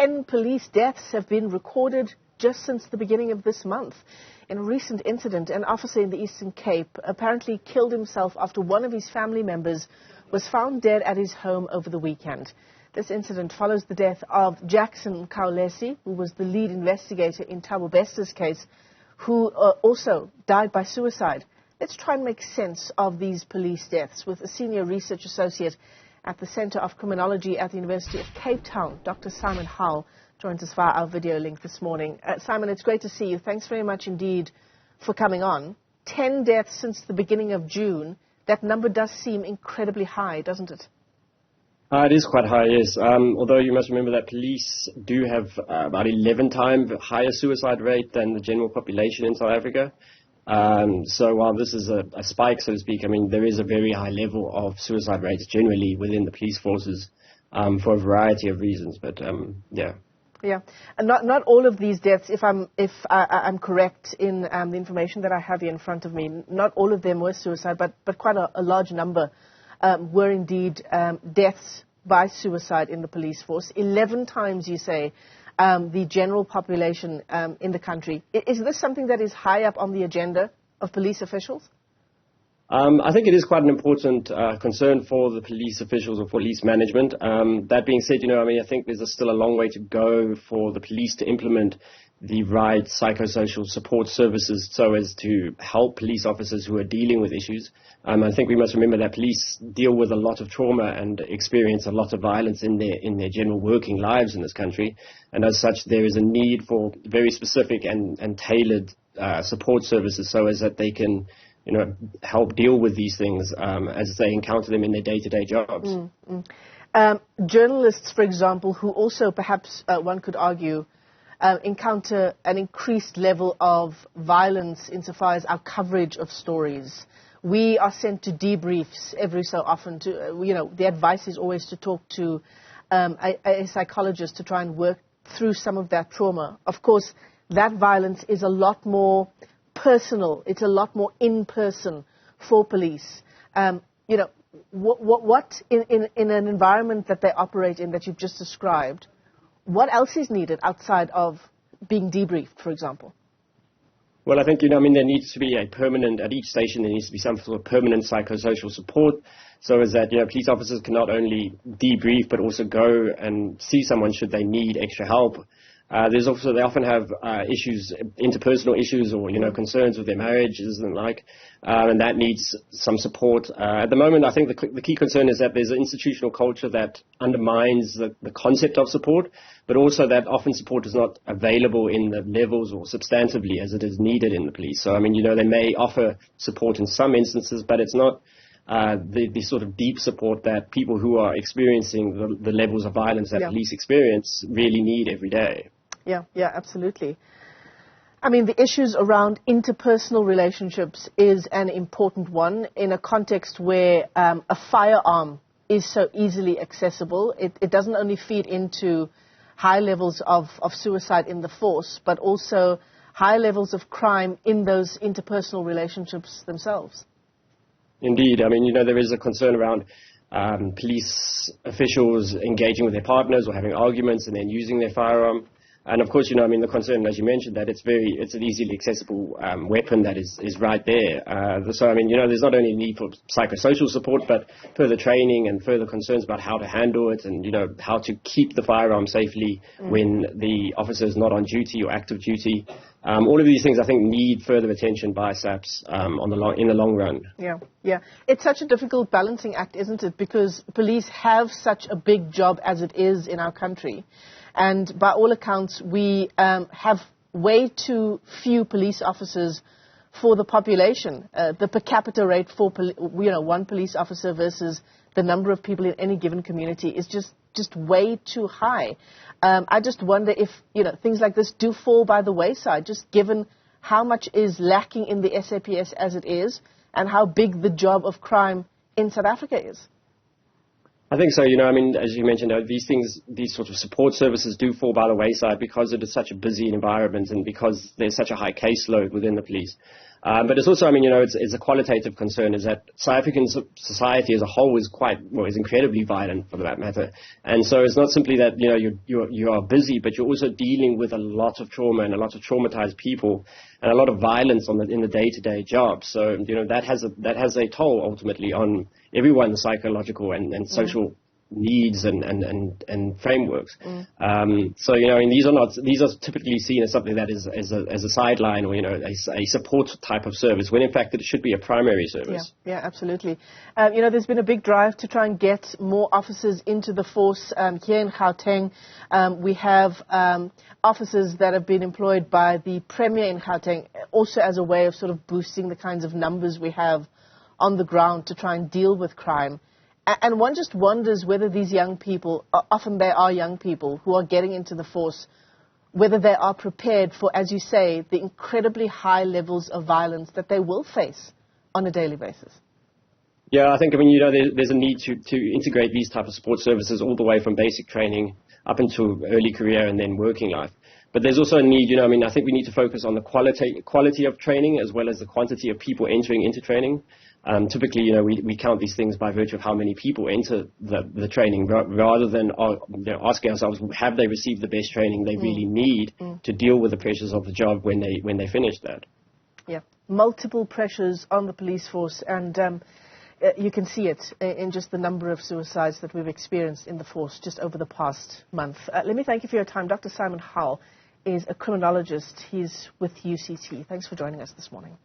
10 police deaths have been recorded just since the beginning of this month. In a recent incident, an officer in the Eastern Cape apparently killed himself after one of his family members was found dead at his home over the weekend. This incident follows the death of Jackson Mkhaulesi, who was the lead investigator in Thabo Bester's case, who also died by suicide. Let's try and make sense of these police deaths with a senior research associate at the Centre of Criminology at the University of Cape Town, Dr. Simon Howell, joins us via our video link this morning. Simon, it's great to see you. Thanks very much indeed for coming on. 10 deaths since the beginning of June. That number does seem incredibly high, doesn't it? It is quite high, yes. Although you must remember that police do have about 11 times higher suicide rate than the general population in South Africa. So while this is a spike, so to speak, I mean, there is a very high level of suicide rates generally within the police forces for a variety of reasons. But, yeah. Yeah, and not all of these deaths, if I'm correct in the information that I have here in front of me, not all of them were suicide, but quite a large number were indeed deaths by suicide in the police force. 11 times, you say, the general population in the country. Is this something that is high up on the agenda of police officials? I think it is quite an important concern for the police officials or police management. That being said, I think there's still a long way to go for the police to implement the right psychosocial support services so as to help police officers who are dealing with issues. I think we must remember that police deal with a lot of trauma and experience a lot of violence in their general working lives in this country. And as such, there is a need for very specific and tailored support services so as that they can help deal with these things as they encounter them in their day-to-day jobs. Journalists, for example, who also perhaps one could argue encounter an increased level of violence insofar as our coverage of stories. We are sent to debriefs every so often. The advice is always to talk to a psychologist to try and work through some of that trauma. Of course, that violence is a lot more personal. It's a lot more in person for police. What in an environment that they operate in that you've just described, what else is needed outside of being debriefed, for example? Well, I think, there needs to be at each station, there needs to be some sort of permanent psychosocial support so as that, police officers can not only debrief but also go and see someone should they need extra help. They often have issues, interpersonal issues or, concerns with their marriages and and that needs some support. At the moment, I think the key concern is that there's an institutional culture that undermines the concept of support, but also that often support is not available in the levels or substantively as it is needed in the police. So, they may offer support in some instances, but it's not the sort of deep support that people who are experiencing the levels of violence that police experience really need every day. Yeah, absolutely. The issues around interpersonal relationships is an important one in a context where a firearm is so easily accessible. It doesn't only feed into high levels of suicide in the force, but also high levels of crime in those interpersonal relationships themselves. Indeed. There is a concern around police officials engaging with their partners or having arguments and then using their firearm. And of course, the concern, as you mentioned, that it's an easily accessible weapon that is right there. So, there's not only a need for psychosocial support, but further training and further concerns about how to handle it and, how to keep the firearm safely when the officer is not on duty or active duty. All of these things, I think, need further attention by SAPS in the long run. Yeah. It's such a difficult balancing act, isn't it? Because police have such a big job as it is in our country. And by all accounts, we have way too few police officers for the population. The per capita rate for one police officer versus the number of people in any given community is just way too high. I just wonder if things like this do fall by the wayside, just given how much is lacking in the SAPS as it is, and how big the job of crime in South Africa is. I think so. As you mentioned, these sort of support services do fall by the wayside because it is such a busy environment and because there's such a high caseload within the police. But it's also, it's a qualitative concern, is that South African society as a whole is is incredibly violent, for that matter. And so it's not simply that, you are busy, but you're also dealing with a lot of trauma and a lot of traumatized people and a lot of violence in the day-to-day job. So, that has a toll ultimately on everyone's psychological and social needs and frameworks. So these are typically seen as something that is as a sideline, or a support type of service, when in fact it should be a primary service. Yeah, absolutely. There's been a big drive to try and get more officers into the force here in Gauteng. We have officers that have been employed by the Premier in Gauteng, also as a way of sort of boosting the kinds of numbers we have on the ground to try and deal with crime. And one just wonders whether these young people, often they are young people who are getting into the force, whether they are prepared for, as you say, the incredibly high levels of violence that they will face on a daily basis. Yeah, I think, there's a need to integrate these type of support services all the way from basic training up into early career and then working life. But there's also a need, I think we need to focus on the quality of training as well as the quantity of people entering into training. Typically, we count these things by virtue of how many people enter the training, rather than asking ourselves, have they received the best training they really need to deal with the pressures of the job when they finish that? Yeah, multiple pressures on the police force, and you can see it in just the number of suicides that we've experienced in the force just over the past month. Let me thank you for your time. Dr. Simon Howell is a criminologist. He's with UCT. Thanks for joining us this morning.